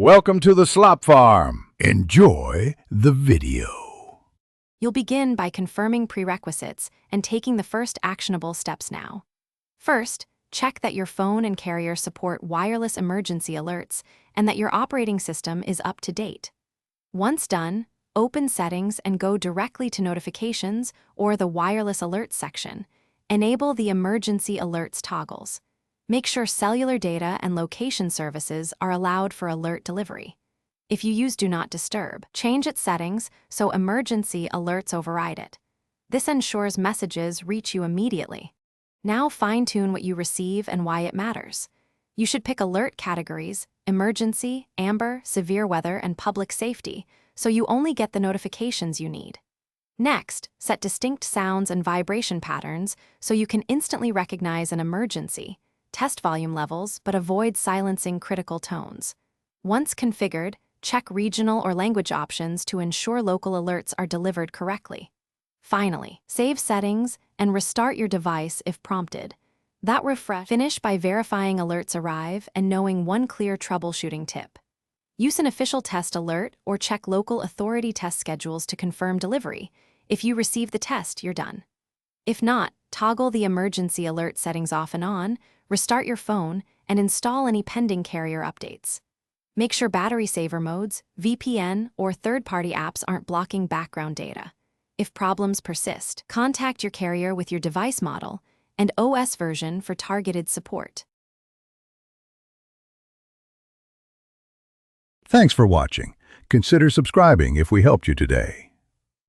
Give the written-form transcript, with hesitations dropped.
Welcome to the Slop Farm. Enjoy the video. You'll begin by confirming prerequisites and taking the first actionable steps now. First, check that your phone and carrier support wireless emergency alerts and that your operating system is up to date. Once done, open Settings and go directly to Notifications or the Wireless Alerts section. Enable the Emergency Alerts toggles. Make sure cellular data and location services are allowed for alert delivery. If you use Do Not Disturb, change its settings so emergency alerts override it. This ensures messages reach you immediately. Now fine-tune what you receive and why it matters. You should pick alert categories: emergency, amber, severe weather, and public safety, so you only get the notifications you need. Next, set distinct sounds and vibration patterns so you can instantly recognize an emergency. Test volume levels, but avoid silencing critical tones. Once configured, check regional or language options to ensure local alerts are delivered correctly. Finally, save settings and restart your device if prompted. Finish by verifying alerts arrive and knowing one clear troubleshooting tip. Use an official test alert or check local authority test schedules to confirm delivery. If you receive the test, you're done. If not, toggle the emergency alert settings off and on, restart your phone, and install any pending carrier updates. Make sure battery saver modes, VPN, or third-party apps aren't blocking background data. If problems persist, contact your carrier with your device model and OS version for targeted support. Thanks for watching. Consider subscribing if we helped you today.